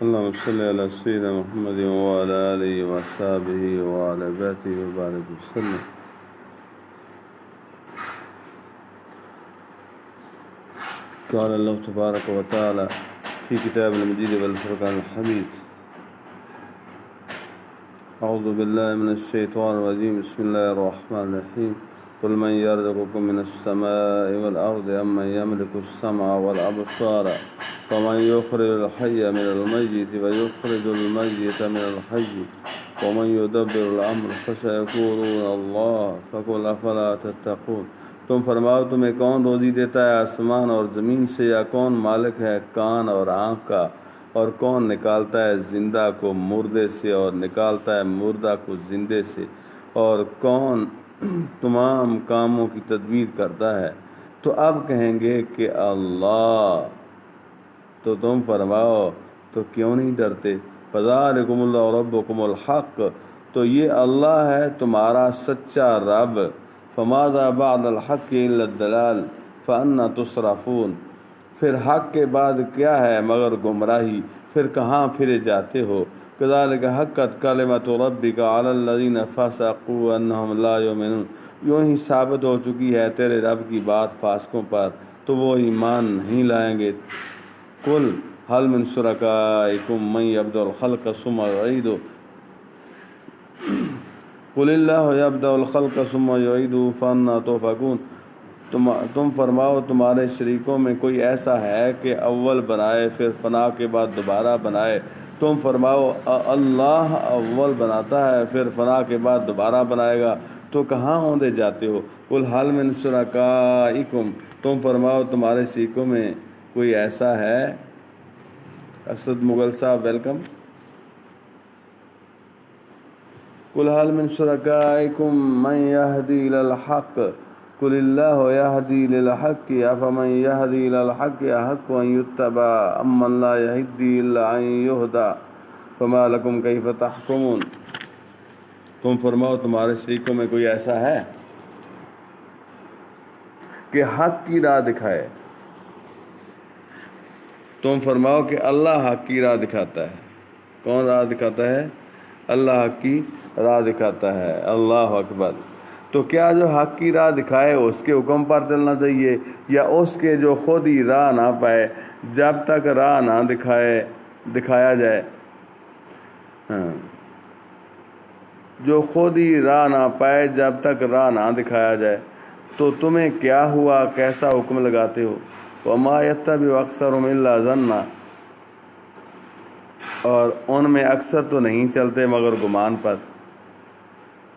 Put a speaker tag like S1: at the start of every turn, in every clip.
S1: اللهم صل على سيدنا محمد وعلى آله وصحبه وعلى بيته وبارك وسلم. قال الله تبارك وتعالى في كتاب المجيد والفرقان الحميد: أعوذ بالله من الشيطان الرجيم. بسم الله الرحمن الرحيم. قل من يرزقكم من السماء والأرض أمن يملك السمع والأبصار ومن يخرج الحي من الميت ويخرج الميت من الحي ومن يدبر الأمر فسيقولون الله فقل أفلا تتقون. تم فرماؤ تمہیں کون روزی دیتا ہے آسمان اور زمین سے، یا کون مالک ہے کان اور آنکھ کا، اور کون نکالتا ہے زندہ کو مردے سے اور نکالتا ہے مردہ کو زندے سے، اور کون تمام کاموں کی تدبیر کرتا ہے؟ تو اب کہیں گے کہ اللہ. تو تم فرماؤ تو کیوں نہیں ڈرتے؟ فذالکم اللہ ربکم الحق، تو یہ اللہ ہے تمہارا سچا رب. فماذا بعد الحق الا الضلال فانا تصرفون، پھر حق کے بعد کیا ہے مگر گمراہی، پھر کہاں پھرے جاتے ہو؟ کذالک حقت کلمۃ ربک علی الذین فسقوا انہم لا یؤمنون، یوں ہی ثابت ہو چکی ہے تیرے رب کی بات فاسقوں پر تو وہ ایمان نہیں لائیں گے. قل هل من شرکائکم من یبدأ الخلق ثم یعیدہ قل اللہ یبدأ الخلق ثم یعیدہ فانا تؤفکون. تم فرماؤ تمہارے شریکوں میں کوئی ایسا ہے کہ اول بنائے پھر فنا کے بعد دوبارہ بنائے؟ تم فرماؤ اللہ اول بناتا ہے پھر فنا کے بعد دوبارہ بنائے گا، تو کہاں اوندے جاتے ہو؟ قل هل من شرکائکم، تم فرماؤ تمہارے شریکوں میں کوئی ایسا ہے. اسد مغل صاحب ویلکم. قل هل من شرکائکم من یہدی الی الحق قل اللہ یہدی للحق افمن یہدی الی الحق احق ان یتبع امن لا یہدی الا ان یہدی فما لکم کیف تحکمون. تم فرماؤ تمہارے شریکوں میں کوئی ایسا ہے کہ حق کی راہ دکھائے؟ تم فرماؤ کہ اللہ حق کی راہ دکھاتا ہے. کون راہ دکھاتا ہے؟ اللہ حق کی راہ دکھاتا ہے. اللہ اکبر. تو کیا جو حق کی راہ دکھائے اس کے حکم پر چلنا چاہیے، یا اس کے جو خود ہی راہ نہ پائے جب تک راہ نہ دکھایا جائے؟ جو خود ہی راہ نہ پائے جب تک راہ نہ دکھایا جائے. تو تمہیں کیا ہوا، کیسا حکم لگاتے ہو؟ وما یتبع اکثرهم الا ظنا، اور ان میں اکثر تو نہیں چلتے مگر گمان پر.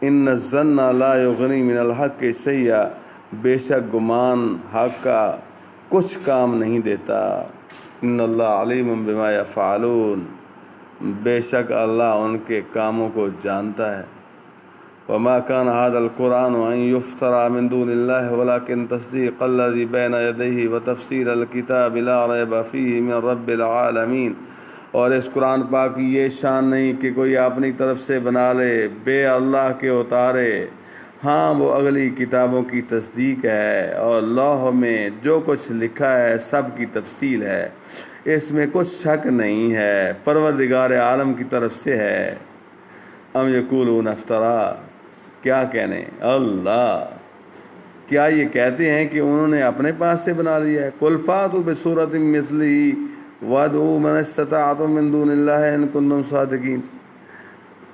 S1: ان الظن لا یغنی من الحق شیئا، بے شک گمان حق کا کچھ کام نہیں دیتا. ان اللہ علیم بما یفعلون، بے شک اللہ ان کے کاموں کو جانتا ہے. وما كان هذا القرآن أن يفترى من دون الله ولكن تصديق الذي بين يديه وتفسير الكتاب لا ريب فيه من رب العالمين. اور اس قرآن پاک کی یہ شان نہیں کہ کوئی اپنی طرف سے بنا لے بے اللہ کے اتارے، ہاں وہ اگلی کتابوں کی تصدیق ہے، اور لوح میں جو کچھ لکھا ہے سب کی تفصیل ہے، اس میں کچھ شک نہیں ہے، پروردگار عالم کی طرف سے ہے. ام یقولون افترا، کیا کہنے اللہ، کیا یہ کہتے ہیں کہ انہوں نے اپنے پاس سے بنا لیا ہے؟ قل فاتوا بسورۃ مثلہ وادعوا من استطعتم من دون اللہ ان کنتم صادقین.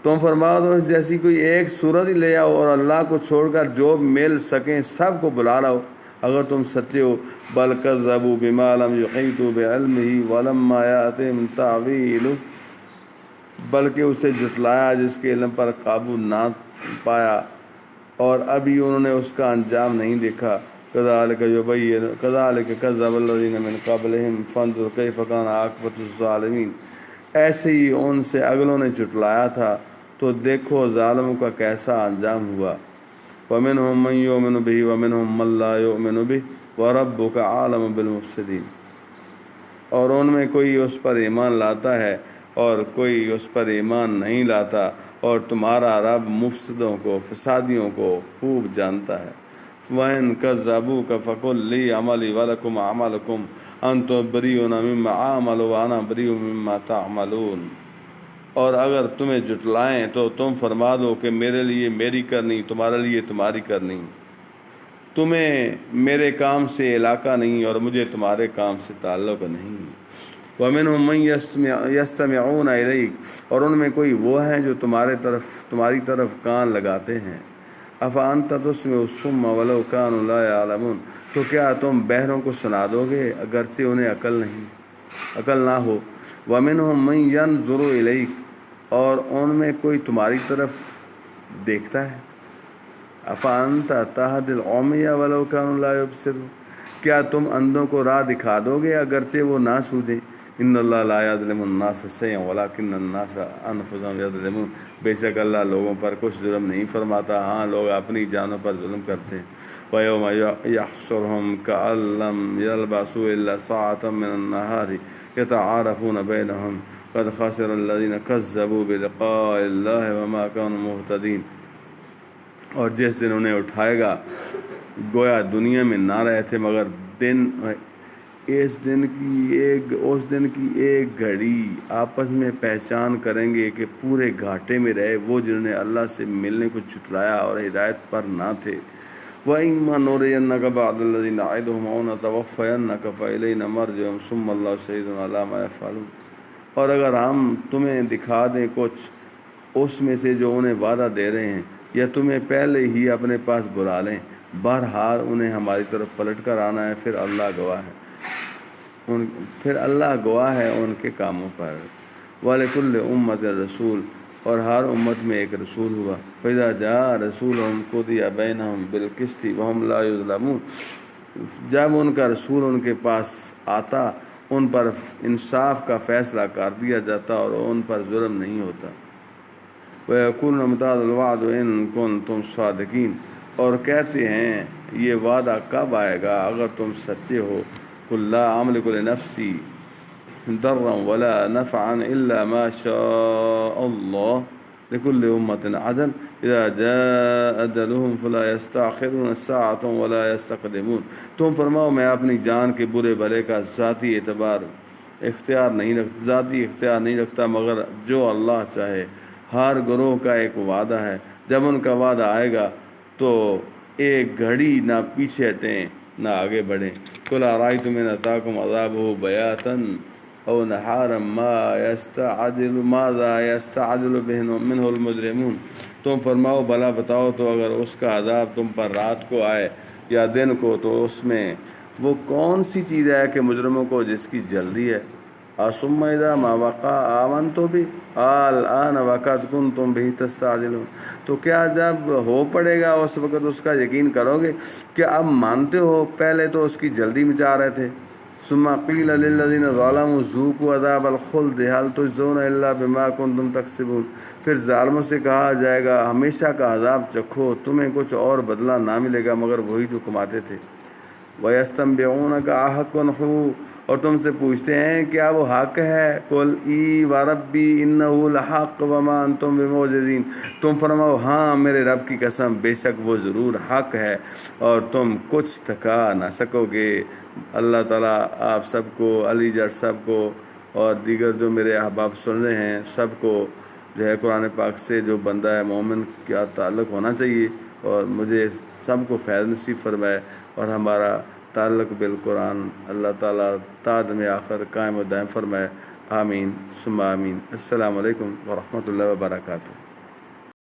S1: تم فرماؤ تو اس جیسی کوئی ایک صورت ہی لے آؤ اور اللہ کو چھوڑ کر جو مل سکیں سب کو بلا لاؤ اگر تم سچے ہو. بل کذبوا بما لم یحیطوا بعلمہ ولما یأتہم تأویلہ، بلکہ اسے جھٹلایا جس کے علم پر قابو نہ پایا اور ابھی انہوں نے اس کا انجام نہیں دیکھا. کذالک کذب الذین من قبلہم فانظر کیف کان عاقبۃ الظالمین، ایسے ہی ان سے اگلوں نے جھٹلایا تھا تو دیکھو ظالموں کا کیسا انجام ہوا. ومنہم من یؤمن بہ ومنہم من لا یؤمن بہ وربک اعلم بالمفسدین، اور ان میں کوئی اس پر ایمان لاتا ہے اور کوئی اس پر ایمان نہیں لاتا، اور تمہارا رب مفسدوں کو، فسادیوں کو خوب جانتا ہے. وَإِن كَذَّبُوكَ فَقُل لِّي عَمَلِي وَلَكُمْ عَمَلُكُمْ أَنتُم بَرِيئُونَ مِمَّا أَعْمَلُ وَأَنَا بَرِيءٌ مِمَّا تَعْمَلُونَ۔ اور اگر تمہیں جھٹلائیں تو تم فرما دو کہ میرے لیے میری کرنی، تمہارے لیے تمہاری کرنی، تمہیں میرے کام سے علاقہ نہیں اور مجھے تمہارے کام سے تعلق نہیں۔ وَمِنْهُم مَّن يَسْتَمِعُونَ إِلَيْكَ، اور ان میں کوئی وہ ہیں جو تمہاری طرف کان لگاتے ہیں۔ أَفَأَنْتَ تُسْمِعُ الصُّمَّ وَلَوْ كَانُوا لَا يَعْلَمُونَ، تو کیا تم بہروں کو سنا دو گے اگرچہ انہیں عقل نہ ہو۔ وَمِنْهُم مَّن يَنظُرُ إِلَيْكَ، اور ان میں کوئی تمہاری طرف دیکھتا ہے۔ أَفَأَنْتَ تَهْدِي الْعُمْيَ وَلَوْ كَانُوا لَا يُبْصِرُونَ، کیا تم اندھوں کو راہ دکھا دو گے اگرچہ وہ نہ سوجیں۔ ان اللہ لا یظلم الناس شیئا ولکن الناس انفسهم یظلمون، بے شک اللہ لوگوں پر کچھ ظلم نہیں فرماتا، ہاں لوگ اپنی جانوں پر ظلم کرتے ہیں۔ وَيَوْمَ يَحْشُرُهُمْ كَأَن لَّمْ يَلْبَثُوا إِلَّا سَاعَةً مِّنَ النَّهَارِ يَتَعَارَفُونَ بَيْنَهُمْ قَدْ خَسِرَ الَّذِينَ كَذَّبُوا بِلِقَاءِ اللَّهِ وَمَا كَانُوا مُهْتَدِينَ، اور جس دن انہیں اٹھائے گا گویا دنیا میں نہ رہے تھے مگر اس دن کی ایک گھڑی آپس میں پہچان کریں گے کہ پورے گھاٹے میں رہے وہ جنہوں نے اللہ سے ملنے کو جھٹلایا اور ہدایت پر نہ تھے۔ وَإِمَّا نُرِيَنَّكَ بَعْضَ الَّذِي نَعِدُهُمْ أَوْ نَتَوَفَّيَنَّكَ فَإِلَيْنَا مَرْجِعُهُمْ ثُمَّ اللَّهُ شَهِيدٌ عَلَىٰ مَا يَفْعَلُونَ، اور اگر ہم تمہیں دکھا دیں کچھ اس میں سے جو انہیں وعدہ دے رہے ہیں یا تمہیں پہلے ہی اپنے پاس بلا لیں، بہرحال انہیں ہماری طرف پلٹ کر آنا ہے، پھر اللہ گواہ ہے ان کے کاموں پر۔ وَلِكُلِّ أُمَّةٍ رَسُولٌ، اور ہر امت میں ایک رسول ہوا۔ فَإِذَا جَاءَ رَسُولُهُمْ قُضِيَ بَيْنَهُم بِالْقِسْطِ وَهُمْ لَا يُظْلَمُونَ، جب ان کا رسول ان کے پاس آتا ان پر انصاف کا فیصلہ کر دیا جاتا اور ان پر ظلم نہیں ہوتا۔ وَيَقُولُونَ مَتَىٰ الْوَعْدُ إِن كُنتُمْ صَادِقِينَ، اور کہتے ہیں یہ وعدہ کب آئے گا اگر تم سچے ہو۔ قُل لَّا أَمْلِكُ لِنَفْسِي ضَرًّا وَلَا نَفْعًا إِلَّا مَا شَاءَ اللَّهُ لِكُلِّ أُمَّةٍ أَجَلٌ إِذَا جَاءَ أَجَلُهُمْ فَلَا يَسْتَأْخِرُونَ سَاعَةً وَلَا يَسْتَقْدِمُونَ، تم فرماؤ میں اپنی جان کے برے بھلے کا ذاتی اختیار نہیں رکھتا مگر جو اللہ چاہے۔ ہر گروہ کا ایک وعدہ ہے، جب ان کا وعدہ آئے گا تو ایک گھڑی نہ پیچھے ہٹیں نہ آگے بڑھیں۔ قُلْ أَرَأَيْتُمْ إِنْ أَتَاكُمْ عَذَابُهُ بَيَاتًا أَوْ نَهَارًا مَاذَا يَسْتَعْجِلُ مِنْهُ الْمُجْرِمُونَ، تم فرماؤ بھلا بتاؤ تو اگر اس کا عذاب تم پر رات کو آئے یا دن کو تو اس میں وہ کون سی چیز ہے کہ مجرموں کو جس کی جلدی ہے۔ ثم اذا ما وقع آمنتم به الآن وقد كنتم به تستعجلون، تو کیا جب ہو پڑے گا اس وقت اس کا یقین کرو گے کہ اب مانتے ہو، پہلے تو اس کی جلدی مچا رہے تھے۔ ثم قیل للذین ظلموا ذوقوا عذاب الخلد هل تجزون الا بما كنتم تکسبون، پھر ظالموں سے کہا جائے گا ہمیشہ کا عذاب چکھو، تمہیں کچھ اور بدلہ نہ ملے گا مگر وہی جو کماتے تھے۔ وَيَسْتَنبِئُونَكَ أَحَقٌّ هُوَ، اور تم سے پوچھتے ہیں کیا وہ حق ہے۔ قُلْ ای وَرَبِّی إِنَّهُ لَحَقٌّ وَمَا أَنْتُم بِمُعْجِزِينَ، تم فرماؤ ہاں میرے رب کی قسم بے شک وہ ضرور حق ہے اور تم کچھ تھکا نہ سکو گے۔ اللہ تعالیٰ آپ سب کو، علی جٹ سب کو اور دیگر جو میرے احباب سن رہے ہیں سب کو جو ہے قرآن پاک سے جو بندہ ہے مومن کیا تعلق ہونا چاہیے، اور مجھے سب کو فیض نصیب فرمائے اور ہمارا تعلق بالقرآن اللہ تعالیٰ تا دم آخر قائم و دائم فرمائے۔ آمین ثم آمین۔ السلام علیکم ورحمۃ اللہ وبرکاتہ۔